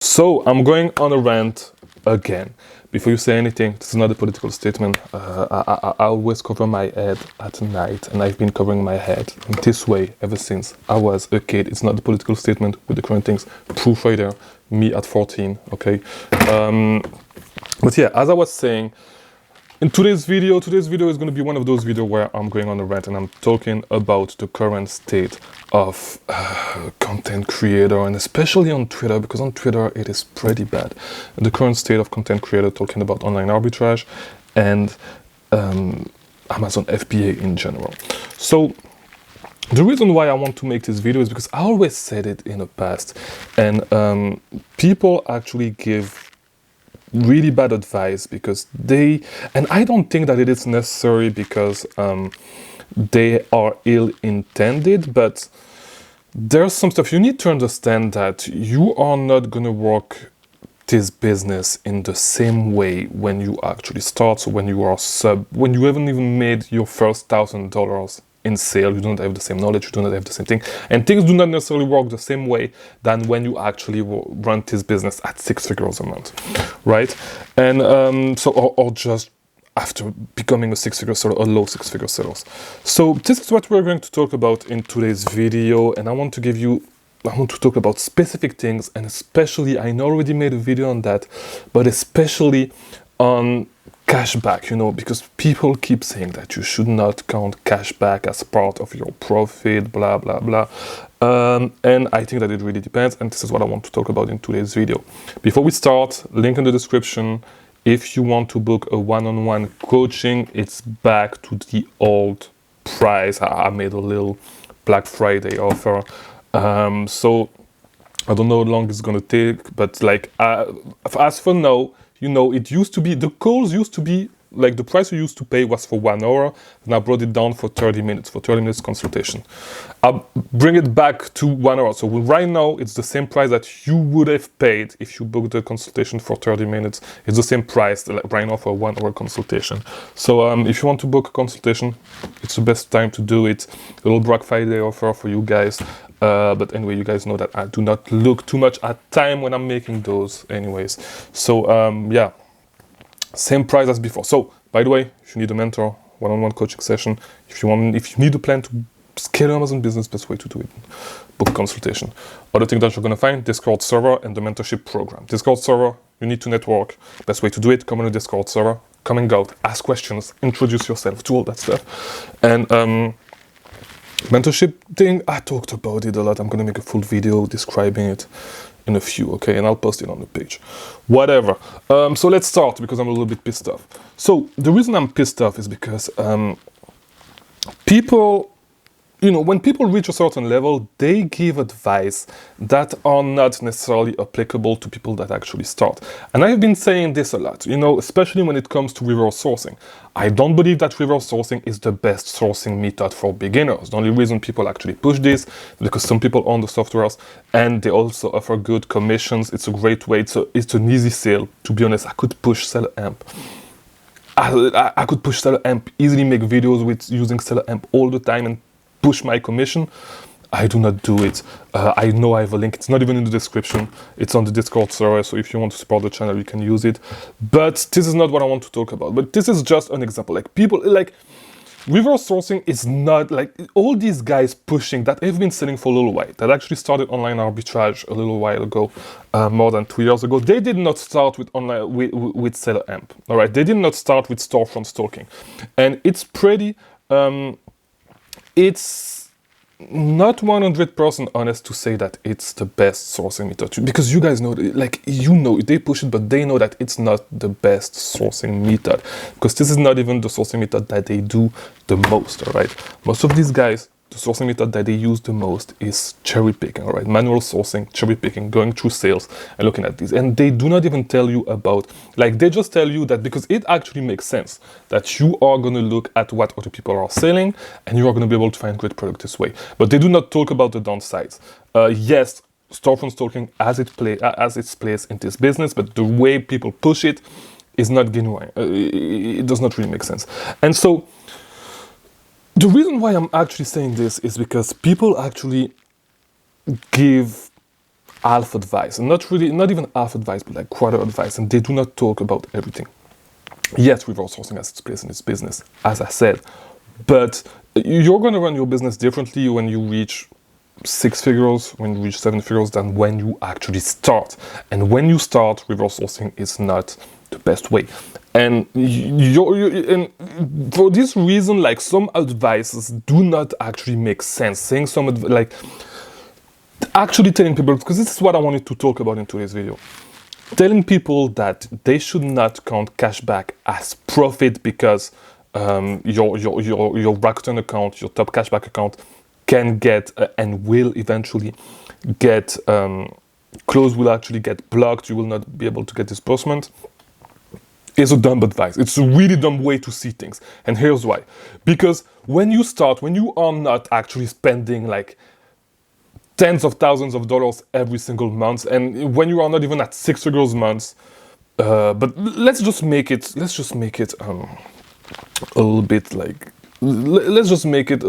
So I'm going on a rant again. Before you say anything, this is not a political statement. I always cover my head at night, and I've been covering my head in this way ever since I was a kid. It's not a political statement with the current things. Proof right there. Me at 14, okay? But yeah, as I was saying, in today's video is going to be one of those videos where I'm going on a rant and I'm talking about the current state of content creator, and especially on Twitter, because on Twitter it is pretty bad. The current state of content creator, talking about online arbitrage and Amazon FBA in general. So the reason why I want to make this video is because I always said it in the past, and people actually give really bad advice because and I don't think that it is necessary because they are ill-intended, but there's some stuff you need to understand, that you are not gonna work this business in the same way when you actually start. So when you are when you haven't even made your first $1,000 in sale, you don't have the same knowledge, you do not have the same thing, and things do not necessarily work the same way than when you actually run this business at 6 figures a month, right? And or just after becoming a 6-figure seller or low 6-figure sellers. So this is what we're going to talk about in today's video, and I want to talk about specific things, and especially, I already made a video on that, but especially on cashback, because people keep saying that you should not count cashback as part of your profit, blah, blah, blah. And I think that it really depends, and this is what I want to talk about in today's video. Before we start, link in the description. If you want to book a one-on-one coaching, it's back to the old price. I made a little Black Friday offer. So I don't know how long it's gonna take, but like as for now, it used to be, the calls used to be, like the price you used to pay was for 1 hour, and I brought it down for 30 minutes, consultation. I'll bring it back to 1 hour. So right now, it's the same price that you would have paid if you booked the consultation for 30 minutes. It's the same price right now for a 1 hour consultation. So if you want to book a consultation, it's the best time to do it. A little Black Friday offer for you guys. But anyway, you guys know that I do not look too much at time when I'm making those anyways. So yeah, same price as before. So by the way, if you need a mentor, one-on-one coaching session, if you need a plan to scale your Amazon business, best way to do it, book a consultation. Other thing that you're gonna find, Discord server and the mentorship program. Discord server, you need to network. Best way to do it, come on a Discord server, come and go, ask questions, introduce yourself, do all that stuff. And mentorship thing, I talked about it a lot. I'm gonna make a full video describing it in a few, okay, and I'll post it on the page, whatever. So let's start, because I'm a little bit pissed off. So the reason I'm pissed off is because people, when people reach a certain level, they give advice that are not necessarily applicable to people that actually start. And I've been saying this a lot, especially when it comes to reverse sourcing. I don't believe that reverse sourcing is the best sourcing method for beginners. The only reason people actually push this is because some people own the softwares and they also offer good commissions. It's a great way. It's an easy sale. To be honest, I could push Seller Amp. I could push Seller Amp, easily make videos with using Seller Amp all the time and push my commission. I do not do it. I know I have a link. It's not even in the description. It's on the Discord server. So if you want to support the channel, you can use it. But this is not what I want to talk about. But this is just an example. Like people, like reverse sourcing is not like all these guys pushing that have been selling for a little while, that actually started online arbitrage a little while ago, more than 2 years ago. They did not start with online with Seller Amp. All right, they did not start with storefront stalking, and it's pretty. It's not 100% honest to say that it's the best sourcing method, because you guys know, they push it, but they know that it's not the best sourcing method, because this is not even the sourcing method that they do the most. All right, most of these guys, the sourcing method that they use the most is cherry picking. All right, manual sourcing, cherry picking, going through sales and looking at these, and they do not even tell you about, they just tell you that because it actually makes sense that you are going to look at what other people are selling and you are going to be able to find great product this way. But they do not talk about the downsides. Yes, storefront stalking has its place in this business, but the way people push it is not genuine. It does not really make sense. And so the reason why I'm actually saying this is because people actually give half advice, and not even half advice, but like quarter advice, and they do not talk about everything. Yes, reverse sourcing has its place in its business, as I said, but you're going to run your business differently when you reach 6 figures, when you reach 7 figures, than when you actually start. And when you start, reverse sourcing is not the best way. And and for this reason, like, some advices do not actually make sense. Saying like actually telling people, because this is what I wanted to talk about in today's video. Telling people that they should not count cashback as profit because your Rakuten account, your top cashback account, can get and will eventually get closed, will actually get blocked. You will not be able to get disbursement. Is a dumb advice. It's a really dumb way to see things, and here's why. Because when you start, when you are not actually spending like tens of thousands of dollars every single month, and when you are not even at 6 figures months, but let's just make it a little bit like, let's just make it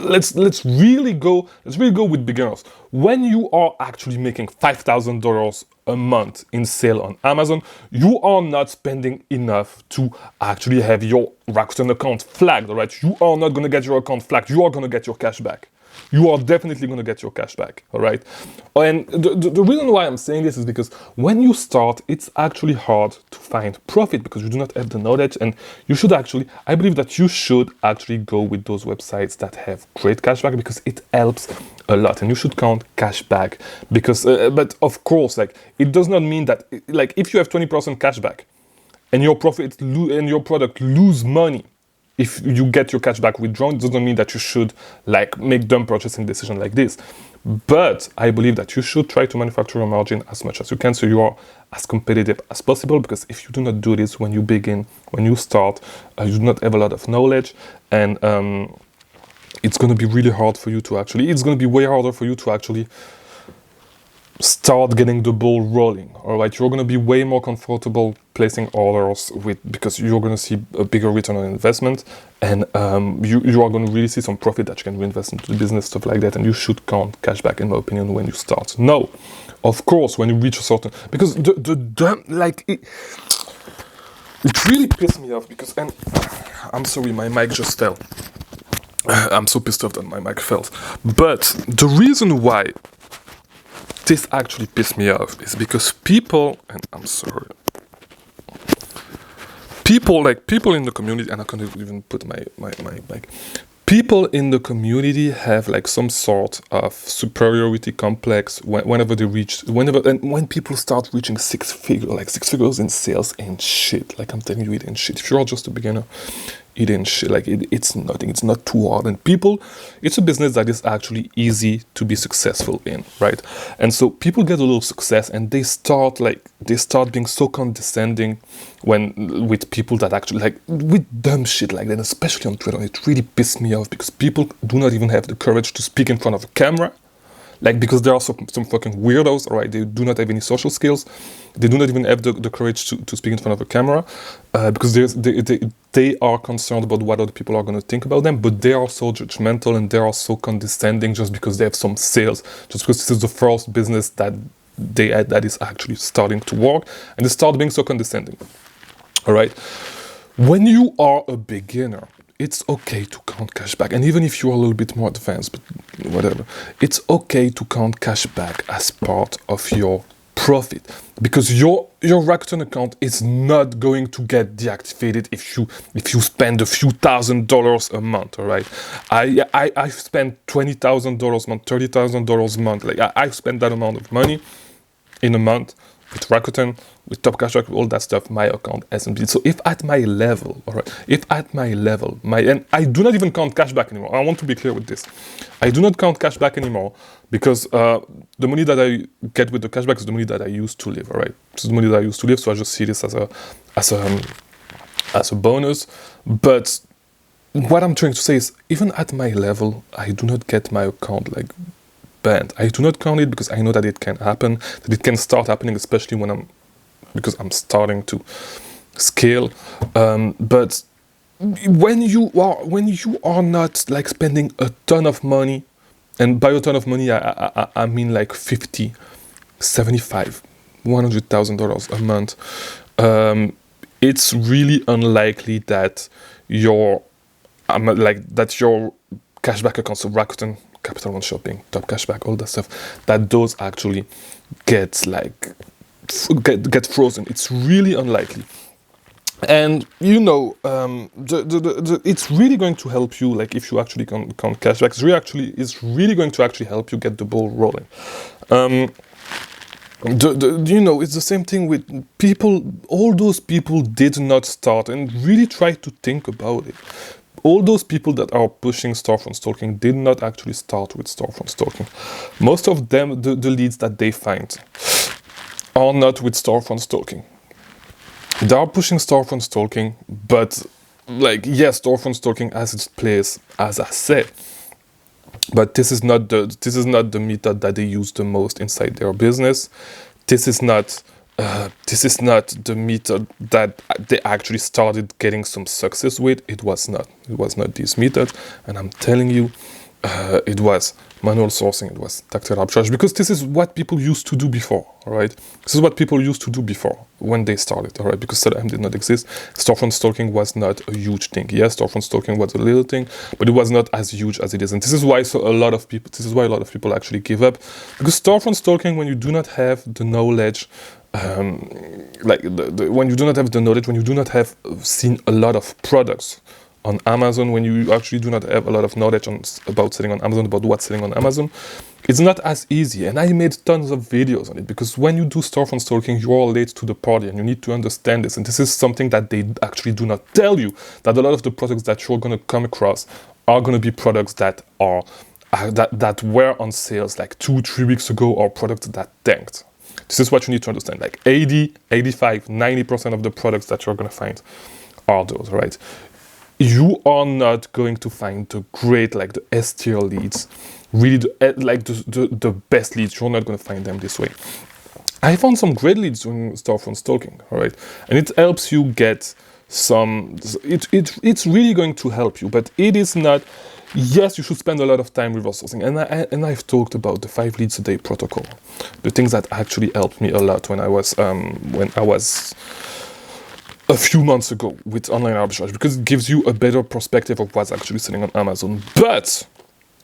let's really go with beginners. When you are actually making $5,000 a month in sale on Amazon, you are not spending enough to actually have your Rakuten account flagged, all right? You are not going to get your account flagged. You are going to get your cash back. You are definitely going to get your cash back, all right? And the reason why I'm saying this is because when you start, it's actually hard to find profit because you do not have the knowledge, and you should actually, I believe that you should actually go with those websites that have great cashback because it helps a lot, and you should count cashback because, but of course, like, it does not mean that, like, if you have 20% cashback and your profit and your product lose money, if you get your cashback withdrawn, it doesn't mean that you should like make dumb purchasing decisions like this. But I believe that you should try to manufacture a margin as much as you can so you are as competitive as possible, because if you do not do this when you begin, when you start, you do not have a lot of knowledge, and it's going to be really hard for you to actually, it's going to be way harder for you to actually start getting the ball rolling. All right, you're going to be way more comfortable placing orders because you're going to see a bigger return on investment, and you are going to really see some profit that you can reinvest into the business, stuff like that. And you should count cashback, in my opinion, when you start. No, of course, when you reach a certain, because it really pissed me off because, and I'm sorry, my mic just fell. I'm so pissed off that my mic fell. But the reason why this actually pissed me off is because people, and I'm sorry, people in the community, and I can't even put my mic, people in the community have like some sort of superiority complex whenever when people start reaching 6 figures in sales and shit. Like, I'm telling you, it ain't shit. If you're just a beginner, it ain't shit. Like, it's nothing. It's not too hard. And people, it's a business that is actually easy to be successful in, right? And so people get a little success and they start being so condescending with people that actually, like, with dumb shit like that, especially on Twitter. It really pissed me off because people do not even have the courage to speak in front of a camera. Like, because there are some fucking weirdos, all right? They do not have any social skills. They do not even have the courage to speak in front of a camera because they are concerned about what other people are going to think about them, but they are so judgmental and they are so condescending just because they have some sales, just because this is the first business that they had that is actually starting to work, and they start being so condescending, all right? When you are a beginner, it's okay to count cashback, and even if you're a little bit more advanced, but whatever, it's okay to count cashback as part of your profit, because your Rakuten account is not going to get deactivated if you spend a few $1,000s a month. All right, I've spent $20,000 a month, $30,000 a month. Like, I've spent that amount of money in a month with Rakuten, with Top Cashback, all that stuff. My account hasn't been. So if at my level, all right, and I do not even count cashback anymore. I want to be clear with this. I do not count cashback anymore because the money that I get with the cashback is the money that I used to live. All right, this is the money that I used to live. So I just see this as a bonus. But what I'm trying to say is, even at my level, I do not get my account like banned. I do not count it because I know that it can happen, that it can start happening, especially because I'm starting to scale. But when you are not like spending a ton of money And by a ton of money, I mean like 50, 75, $100,000 a month. It's really unlikely that your cashback accounts, so Rakuten, Capital One Shopping, Top Cashback, all that stuff, that those actually get frozen. It's really unlikely. And it's really going to help you, like if you actually count cashback, it's really going to actually help you get the ball rolling. It's the same thing with people. All those people did not start, and really try to think about it. All those people that are pushing storefront stalking did not actually start with storefront stalking. Most of them, the leads that they find are not with storefront stalking. They are pushing storefront stalking, but yes, storefront stalking has its place, as I said. But this is not the method that they use the most inside their business. This is not the method that they actually started getting some success with. It was not this method, and I'm telling you, it was manual sourcing, it was tactical arbitrage, because this is what people used to do before, all right? This is what people used to do before when they started, all right? Because CRM did not exist. Storefront stalking was not a huge thing. Yes, storefront stalking was a little thing, but it was not as huge as it is. And this is why a lot of people actually give up, because storefront stalking, when you do not have the knowledge, when you do not have the knowledge, when you do not have seen a lot of products on Amazon, when you actually do not have a lot of knowledge about selling on Amazon, about what's selling on Amazon, it's not as easy. And I made tons of videos on it, because when you do storefront stalking, you are late to the party, and you need to understand this. And this is something that they actually do not tell you, that a lot of the products that you're going to come across are going to be products that are that were on sales like 2-3 weeks ago, or products that tanked. This is what you need to understand. Like 80, 85, 90% of the products that you're going to find are those, right? You are not going to find the great, like the S tier leads, really the best leads. You're not going to find them this way. I found some great leads doing storefront stalking, all right? And it helps you get some, it's really going to help you, but it is not. Yes, you should spend a lot of time reverse sourcing, and I've talked about the 5 leads a day protocol, the things that actually helped me a lot when I was a few months ago with online arbitrage, because it gives you a better perspective of what's actually selling on Amazon. But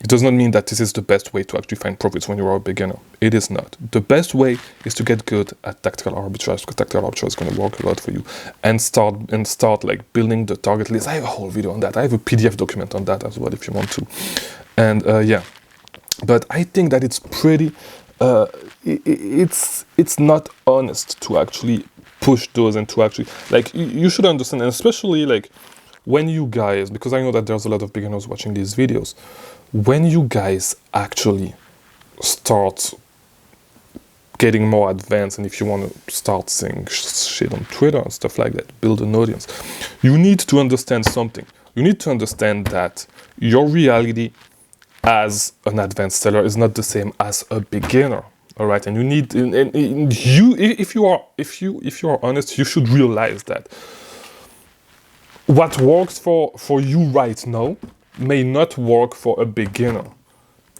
it does not mean that this is the best way to actually find profits when you are a beginner. It is not. The best way is to get good at tactical arbitrage, because tactical arbitrage is going to work a lot for you, and start like building the target list. I have a whole video on that. I have a PDF document on that as well if you want to. And yeah, but I think that it's pretty. It's not honest to actually push those, and to actually, like, you should understand, and especially like when you guys, because I know that there's a lot of beginners watching these videos, when you guys actually start getting more advanced, and if you want to start saying shit on Twitter and stuff like that, build an audience, you need to understand something. You need to understand that your reality as an advanced seller is not the same as a beginner. All right, and you need, and you, if you are honest, you should realize that what works for you right now may not work for a beginner.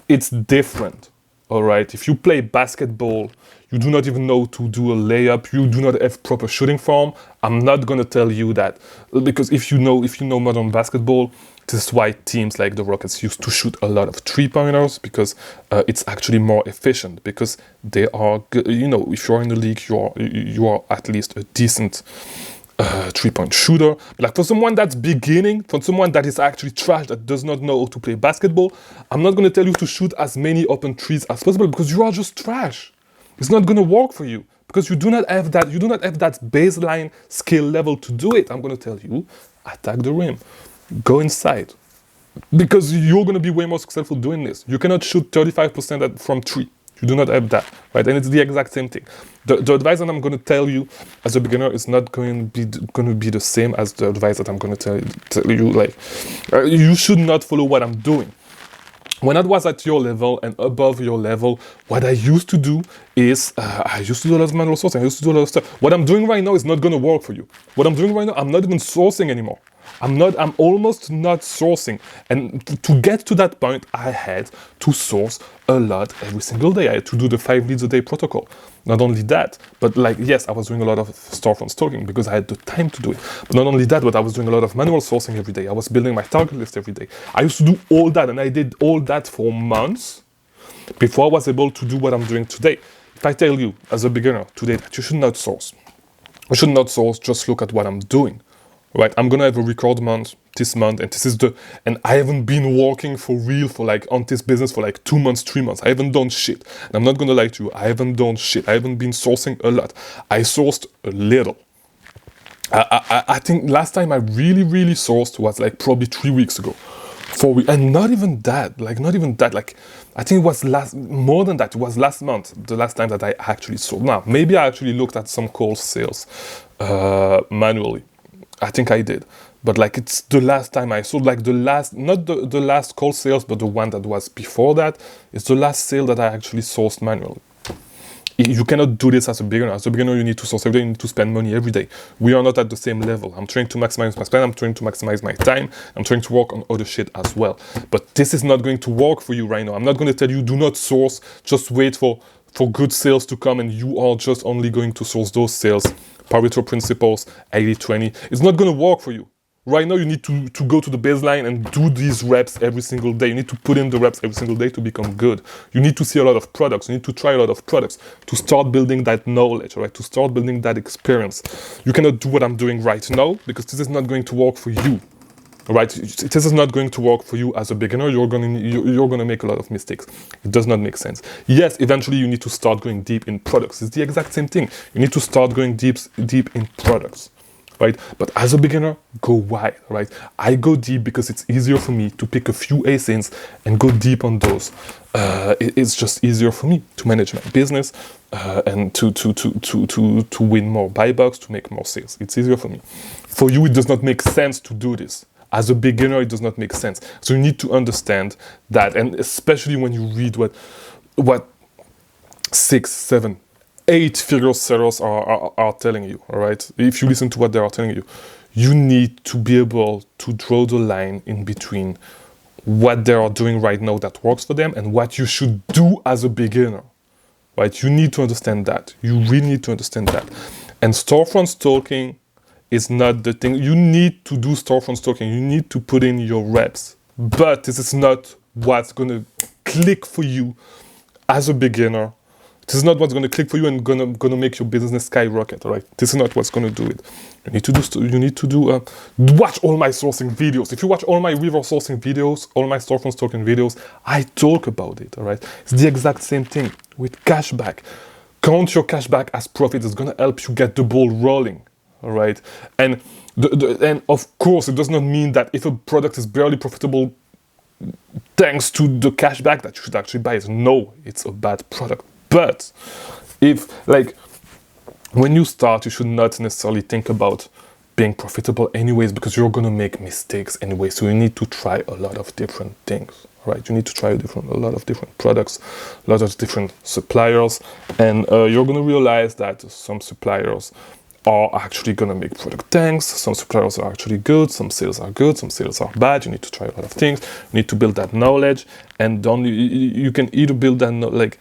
It's different. All right, if you play basketball, you do not even know to do a layup, you do not have proper shooting form, I'm not gonna tell you that, because if you know modern basketball, this is why teams like the Rockets used to shoot a lot of 3-pointers, because it's actually more efficient, because they are, if you're in the league, you are at least a decent 3-point shooter. But like for someone that's beginning, for someone that is actually trash, that does not know how to play basketball, I'm not gonna tell you to shoot as many open threes as possible, because you are just trash. It's not gonna work for you, because you do not have that baseline skill level to do it. I'm gonna tell you, attack the rim. Go inside, because you're going to be way more successful doing this. You cannot shoot 35% from 3. You do not have that, right? And it's the exact same thing. The advice that I'm going to tell you as a beginner is not going to be the same as the advice that I'm going to tell you. Like, you should not follow what I'm doing. When I was at your level and above your level, what I used to do is, I used to do a lot of manual sourcing. I used to do a lot of stuff. What I'm doing right now is not going to work for you. What I'm doing right now, I'm not even sourcing anymore. I'm almost not sourcing. And to get to that point, I had to source a lot every single day. I had to do the 5 leads a day protocol. Not only that, but like, yes, I was doing a lot of storefront stalking because I had the time to do it. But not only that, but I was doing a lot of manual sourcing every day. I was building my target list every day. I used to do all that, and I did all that for months before I was able to do what I'm doing today. If I tell you as a beginner today that you should not source, just look at what I'm doing, right? I'm gonna have a record month this month, and I haven't been working for real for like on this business for like 2 months, 3 months. I haven't done shit. And I'm not gonna lie to you, I haven't done shit. I haven't been sourcing a lot. I sourced a little. I think last time I really sourced was like probably 3 weeks ago. 4 weeks, and not even that. Like I think it was more than that. It was last month, the last time that I actually sold. Now, maybe I actually looked at some call sales manually. I think I did. But like it's the last time I sold, like not the last call sales, but the one that was before that. It's the last sale that I actually sourced manually. You cannot do this as a beginner. As a beginner, you need to source every day, you need to spend money every day. We are not at the same level. I'm trying to maximize my spend, I'm trying to maximize my time, I'm trying to work on other shit as well. But this is not going to work for you right now. I'm not going to tell you, do not source, just wait for good sales to come, and you are just only going to source those sales. Pareto principles, 80-20. It's not going to work for you. Right now, you need to go to the baseline and do these reps every single day. You need to put in the reps every single day to become good. You need to see a lot of products. You need to try a lot of products to start building that knowledge, right? To start building that experience. You cannot do what I'm doing right now because this is not going to work for you, right? This is not going to work for you as a beginner. You're gonna make a lot of mistakes. It does not make sense. Yes, eventually you need to start going deep in products. It's the exact same thing. You need to start going deep in products. Right? But as a beginner, go wide, right? I go deep because it's easier for me to pick a few ASINs and go deep on those. It's just easier for me to manage my business and to win more buy box, to make more sales. It's easier for me. For you, it does not make sense to do this. As a beginner, it does not make sense. So you need to understand that, and especially when you read what 6, 7, 8-figure sellers are telling you, all right? If you listen to what they are telling you, you need to be able to draw the line in between what they are doing right now that works for them and what you should do as a beginner, right? You need to understand that. You really need to understand that. And storefront stalking is not the thing. You need to do storefront stalking. You need to put in your reps. But this is not what's going to click for you as a beginner. This is not what's going to click for you and gonna make your business skyrocket, all right? This is not what's going to do it. You need to do watch all my sourcing videos. If you watch all my reverse sourcing videos, all my storefront stalking videos, I talk about it, all right? It's the exact same thing with cashback. Count your cashback as profit. It's going to help you get the ball rolling, all right? And and of course, it does not mean that if a product is barely profitable thanks to the cashback that you should actually buy it. No, it's a bad product. But if, like, when you start, you should not necessarily think about being profitable anyways, because you're going to make mistakes anyway. So you need to try a lot of different things, right? You need to try a lot of different products, a lot of different suppliers. And you're going to realize that some suppliers are actually going to make product tanks. Some suppliers are actually good. Some sales are good. Some sales are bad. You need to try a lot of things. You need to build that knowledge. And you can either build that,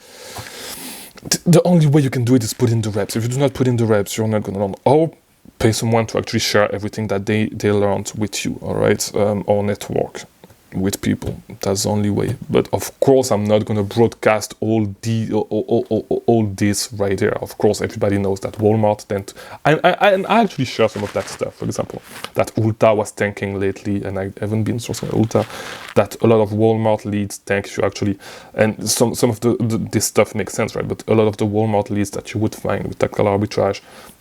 the only way you can do it is put in the reps. If you do not put in the reps, you're not going to learn. Or pay someone to actually share everything that they learned with you, all right? Or network with people. That's the only way. But of course, I'm not going to broadcast all this right there. Of course, everybody knows that Walmart I actually share some of that stuff. For example, that Ulta was tanking lately, and I haven't been sourcing Ulta. That a lot of Walmart leads tank. You actually, and some of this stuff makes sense, right? But a lot of the Walmart leads that you would find with tactical arbitrage.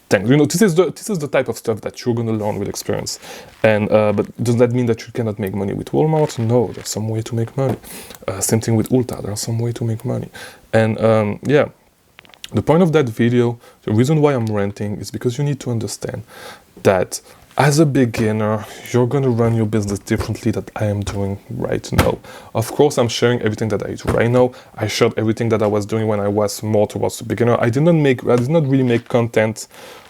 This is the type of stuff that you're going to learn with experience. And but does that mean that you cannot make money with Walmart? No, there's some way to make money. Same thing with Ulta. There's some way to make money. And yeah, the point of that video, the reason why I'm ranting is because you need to understand that as a beginner, you're going to run your business differently than I am doing right now. Of course, I'm sharing everything that I do right now. I shared everything that I was doing when I was more towards the beginner. I did not really make content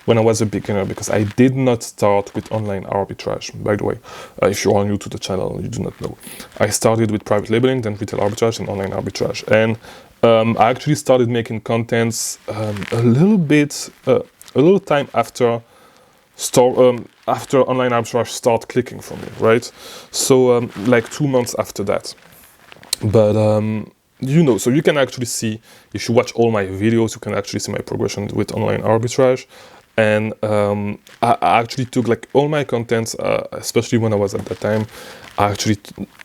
when I was a beginner, because I did not start with online arbitrage. By the way, if you are new to the channel, you do not know. I started with private labeling, then retail arbitrage and online arbitrage. And I actually started making contents a little time after after online arbitrage start clicking for me, right? So like 2 months after that. But you know, so you can actually see, if you watch all my videos, you can actually see my progression with online arbitrage. And I actually took like all my contents, especially when I was at that time, I actually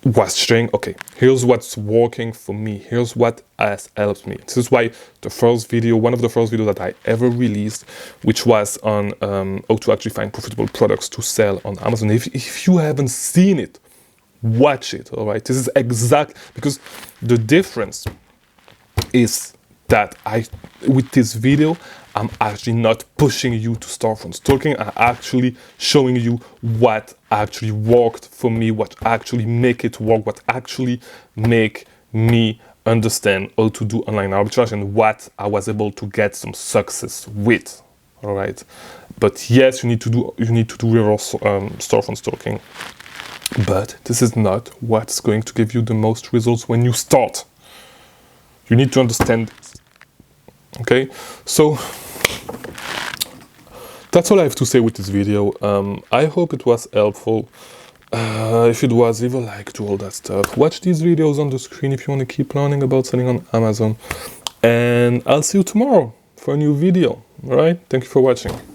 was sharing, okay, here's what's working for me, here's what has helped me. This is why the first video, one of the first videos that I ever released, which was on how to actually find profitable products to sell on Amazon. If you haven't seen it, watch it, all right? This is exact, because the difference is that with this video, I'm actually not pushing you to start from stalking. I'm actually showing you what actually worked for me, what actually make it work, what actually make me understand how to do online arbitrage and what I was able to get some success with, all right? But yes, you need to do reverse storefront stalking. But this is not what's going to give you the most results when you start. You need to understand this. Okay, so that's all I have to say with this video. I hope it was helpful. If it was, leave a like to all that stuff. Watch these videos on the screen if you want to keep learning about selling on Amazon. And I'll see you tomorrow for a new video. All right, thank you for watching.